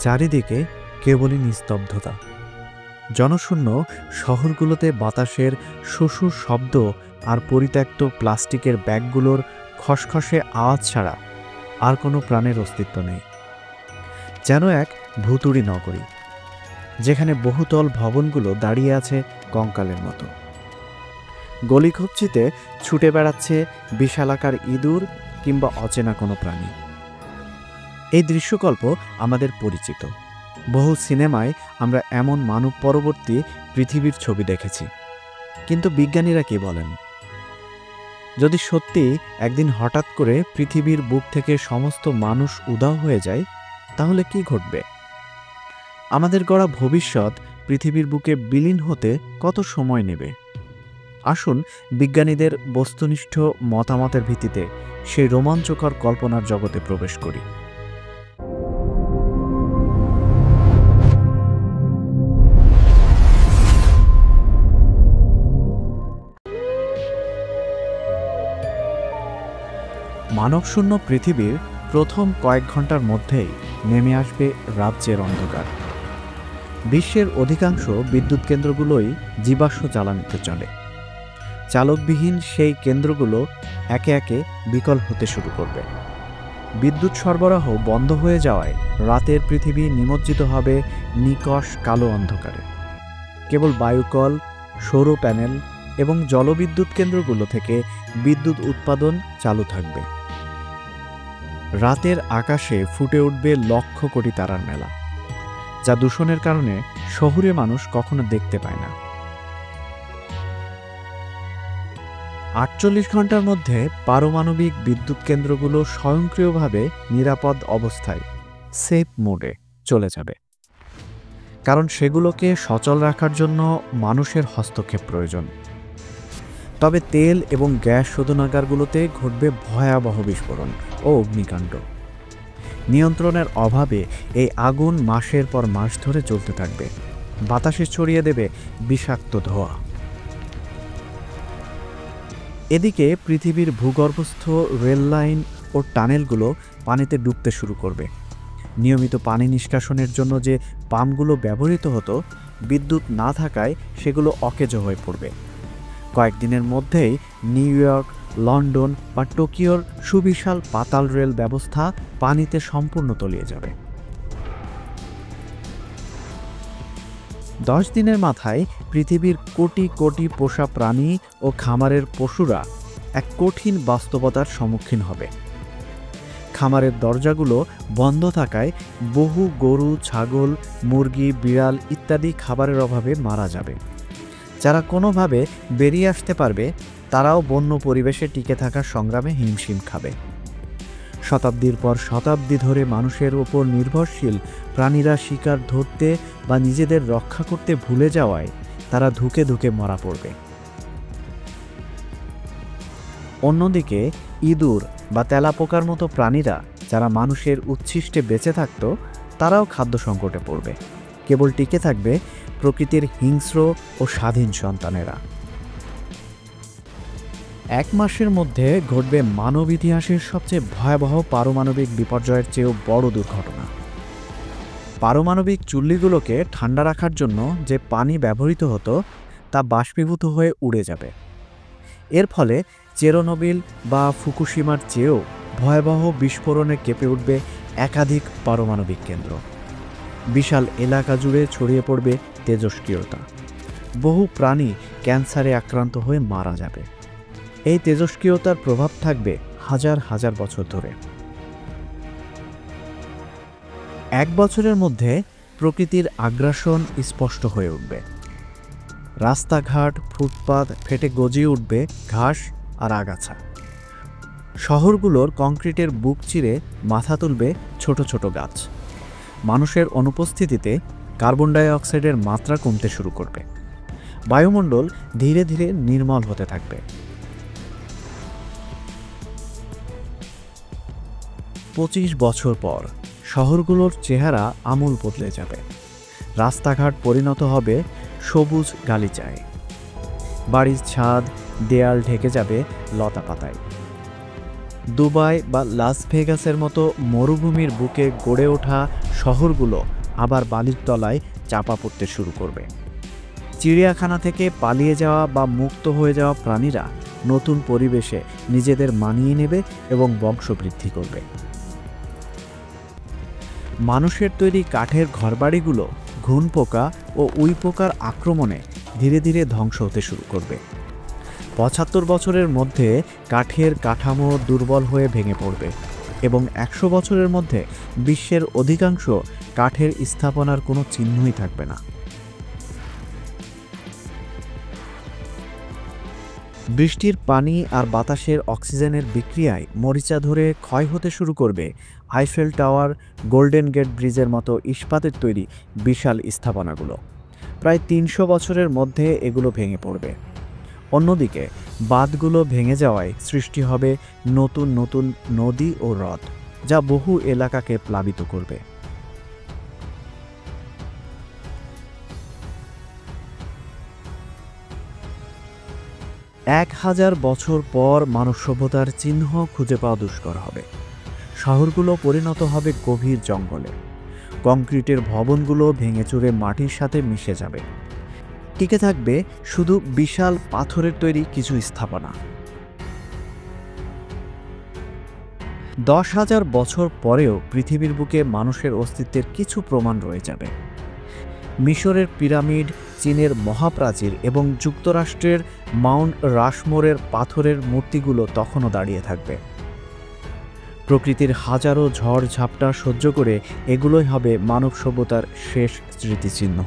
চারিদিকে কেবলই নিস্তব্ধতা। জনশূন্য শহরগুলোতে বাতাসের শোষুর শব্দ আর পরিত্যক্ত প্লাস্টিকের ব্যাগগুলোর খসখসে আওয়াজ ছাড়া আর কোনো প্রাণের অস্তিত্ব নেই। যেন এক ভুতুড়ি নগরী, যেখানে বহুতল ভবনগুলো দাঁড়িয়ে আছে কঙ্কালের মতো। গলিঘুপচিতে ছুটে বেড়াচ্ছে বিশালাকার ইঁদুর কিংবা অচেনা কোনো প্রাণী। এই দৃশ্যকল্প আমাদের পরিচিত। বহু সিনেমায় আমরা এমন মানব পরবর্তী পৃথিবীর ছবি দেখেছি। কিন্তু বিজ্ঞানীরা কি বলেন? যদি সত্যি একদিন হঠাৎ করে পৃথিবীর বুক থেকে সমস্ত মানুষ উধাও হয়ে যায়, তাহলে কি ঘটবে? আমাদের গড়া ভবিষ্যৎ পৃথিবীর বুকে বিলীন হতে কত সময় নেবে? আসুন বিজ্ঞানীদের বস্তুনিষ্ঠ মতামতের ভিত্তিতে সেই রোমাঞ্চকর কল্পনার জগতে প্রবেশ করি। মানবশূন্য পৃথিবীর প্রথম কয়েক ঘন্টার মধ্যেই নেমে আসবে রাজ্যের অন্ধকার। বিশ্বের অধিকাংশ বিদ্যুৎ কেন্দ্রগুলোই জীবাশ্ম জ্বালানিতে চলে। চালকবিহীন সেই কেন্দ্রগুলো একে একে বিকল হতে শুরু করবে। বিদ্যুৎ সরবরাহ বন্ধ হয়ে যাওয়ায় রাতের পৃথিবী নিমজ্জিত হবে নিকষ কালো অন্ধকারে। কেবল বায়ুকল, সৌর প্যানেল এবং জলবিদ্যুৎ কেন্দ্রগুলো থেকে বিদ্যুৎ উৎপাদন চালু থাকবে। রাতের আকাশে ফুটে উঠবে লক্ষ কোটি তারার মেলা, যা দূষণের কারণে শহুরে মানুষ কখনো দেখতে পায় না। 48 ঘন্টার মধ্যে পারমাণবিক বিদ্যুৎ কেন্দ্রগুলো স্বয়ংক্রিয়ভাবে নিরাপদ অবস্থায় সেফ মোডে চলে যাবে, কারণ সেগুলোকে সচল রাখার জন্য মানুষের হস্তক্ষেপ প্রয়োজন। তবে তেল এবং গ্যাস শোধনাগারগুলোতে ঘটবে ভয়াবহ বিস্ফোরণ ও অগ্নিকাণ্ড। নিয়ন্ত্রণের অভাবে এই আগুন মাসের পর মাস ধরে চলতে থাকবে, বাতাসে ছড়িয়ে দেবে বিষাক্ত ধোঁয়া। এদিকে পৃথিবীর ভূগর্ভস্থ রেল লাইন ও টানেলগুলো পানিতে ডুবতে শুরু করবে। নিয়মিত পানি নিষ্কাশনের জন্য যে পাম্পগুলো ব্যবহৃত হতো, বিদ্যুৎ না থাকায় সেগুলো অকেজো হয়ে পড়বে। কয়েকদিনের মধ্যেই নিউ ইয়র্ক, লন্ডন বা টোকিওর সুবিশাল পাতাল রেল ব্যবস্থা পানিতে সম্পূর্ণ তলিয়ে যাবে। 10 দিনের মাথায় পৃথিবীর কোটি কোটি পোষা প্রাণী ও খামারের পশুরা এক কঠিন বাস্তবতার সম্মুখীন হবে। খামারের দরজাগুলো বন্ধ থাকায় বহু গরু, ছাগল, মুরগি, বিড়াল ইত্যাদি খাবারের অভাবে মারা যাবে। যারা কোনোভাবে বেরিয়ে আসতে পারবে, তারাও বন্য পরিবেশে টিকে থাকার সংগ্রামে হিমশিম খাবে। শতাব্দীর পর শতাব্দী ধরে মানুষের ওপর নির্ভরশীল প্রাণীরা শিকার ধরতে বা নিজেদের রক্ষা করতে ভুলে যাওয়ায় তারা ধুকে ধুকে মরা পড়বে। অন্যদিকে ইঁদুর বা তেলাপোকার মতো প্রাণীরা যারা মানুষের উচ্ছিষ্টে বেঁচে থাকত, তারাও খাদ্য সংকটে পড়বে। কেবল টিকে থাকবে প্রকৃতির হিংস্র ও স্বাধীন সন্তানেরা। 1 মাসের মধ্যে ঘটবে মানব ইতিহাসের সবচেয়ে ভয়াবহ পারমাণবিক বিপর্যয়ের চেয়েও বড় দুর্ঘটনা। পারমাণবিক চুল্লিগুলোকে ঠান্ডা রাখার জন্য যে পানি ব্যবহৃত হতো, তা বাষ্পীভূত হয়ে উড়ে যাবে। এর ফলে চেরনোবিল বা ফুকুশিমার চেয়েও ভয়াবহ বিস্ফোরণে কেঁপে উঠবে একাধিক পারমাণবিক কেন্দ্র। বিশাল এলাকা জুড়ে ছড়িয়ে পড়বে তেজস্ক্রিয়তা। বহু প্রাণী ক্যান্সারে আক্রান্ত হয়ে মারা যাবে। এই তেজস্ক্রিয়তার প্রভাব থাকবে হাজার হাজার বছর ধরে। 1 বছরের মধ্যে প্রকৃতির আগ্রাসন স্পষ্ট হয়ে উঠবে। রাস্তাঘাট, ফুটপাত ফেটে গজিয়ে উঠবে ঘাস আর আগাছা। শহরগুলোর কংক্রিটের বুক চিরে মাথা তুলবে ছোট ছোট গাছ। মানুষের অনুপস্থিতিতে কার্বন ডাই অক্সাইডের মাত্রা কমতে শুরু করবে। বায়ুমণ্ডল ধীরে ধীরে নির্মল হতে থাকবে। 25 বছর পর শহরগুলোর চেহারা আমূল বদলে যাবে। রাস্তাঘাট পরিণত হবে সবুজ গালিচায়। বাড়ির ছাদ, দেয়াল ঢেকে যাবে লতাপাতায়। দুবাই বা লাস ভেগাসের মতো মরুভূমির বুকে গড়ে ওঠা শহরগুলো আবার বালির তলায় চাপা পড়তে শুরু করবে। চিড়িয়াখানা থেকে পালিয়ে যাওয়া বা মুক্ত হয়ে যাওয়া প্রাণীরা নতুন পরিবেশে নিজেদের মানিয়ে নেবে এবং বংশবৃদ্ধি করবে। মানুষের তৈরি কাঠের ঘরবাড়িগুলো ঘুনপোকা ও উইপোকার আক্রমণে ধীরে ধীরে ধ্বংস হতে শুরু করবে। ৭৫ বছরের মধ্যে কাঠের কাঠামো দুর্বল হয়ে ভেঙে পড়বে এবং ১০০ বছরের মধ্যে বিশ্বের অধিকাংশ কাঠের স্থাপনার কোনো চিহ্নই থাকবে না। বৃষ্টির পানি আর বাতাসের অক্সিজেনের বিক্রিয়ায় মরিচা ধরে ক্ষয় হতে শুরু করবে আইফেল টাওয়ার, গোল্ডেন গেট ব্রিজের মতো ইস্পাতের তৈরি বিশাল স্থাপনাগুলো। প্রায় ৩০০ বছরের মধ্যে এগুলো ভেঙে পড়বে। অন্যদিকে বাঁধগুলো ভেঙে যাওয়ায় সৃষ্টি হবে নতুন নতুন নদী ও হ্রদ, যা বহু এলাকাকে প্লাবিত করবে। এক ১০০০ বছর পর মানব সভ্যতার চিহ্ন খুঁজে পাওয়া দুষ্কর হবে। শহরগুলো পরিণত হবে গভীর জঙ্গলে। কংক্রিটের ভবনগুলো ভেঙে চুরে মাটির সাথে মিশে যাবে। টিকে থাকবে শুধু বিশাল পাথরের তৈরি কিছু স্থাপনা। ১০,০০০ বছর পরেও পৃথিবীর বুকে মানুষের অস্তিত্বের কিছু প্রমাণ রয়ে যাবে। মিশরের পিরামিড, চীনের মহাপ্রাচীর এবং যুক্তরাষ্ট্রের মাউন্ট রাশমোরের পাথরের মূর্তিগুলো তখনও দাঁড়িয়ে থাকবে। প্রকৃতির হাজারো ঝড় ঝাপটা সহ্য করে এগুলোই হবে মানব সভ্যতার শেষ স্মৃতিচিহ্ন।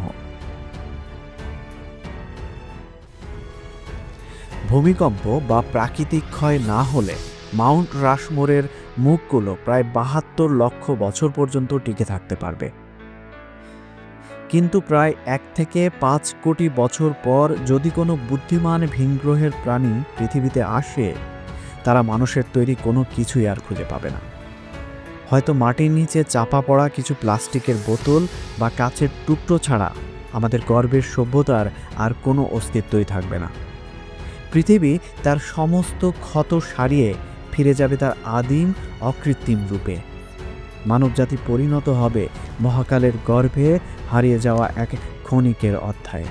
ভূমিকম্প বা প্রাকৃতিক ক্ষয় না হলে মাউন্ট রাশমোরের মুখগুলো প্রায় ৭২ লক্ষ বছর পর্যন্ত টিকে থাকতে পারবে। কিন্তু প্রায় ১ থেকে ৫ কোটি বছর পর যদি কোনো বুদ্ধিমান ভিনগ্রহের প্রাণী পৃথিবীতে আসে, তারা মানুষের তৈরি কোনো কিছুই আর খুঁজে পাবে না। হয়তো মাটির নিচে চাপা পড়া কিছু প্লাস্টিকের বোতল বা কাচের টুকরো ছাড়া আমাদের গর্বের সভ্যতার আর কোনো অস্তিত্বই থাকবে না। পৃথিবী তার সমস্ত ক্ষত সারিয়ে ফিরে যাবে তার আদিম অকৃত্রিম রূপে। মানবজাতি পরিণত হবে মহাকালের গর্ভে হারিয়ে যাওয়া এক ক্ষণিকের অধ্যায়ে।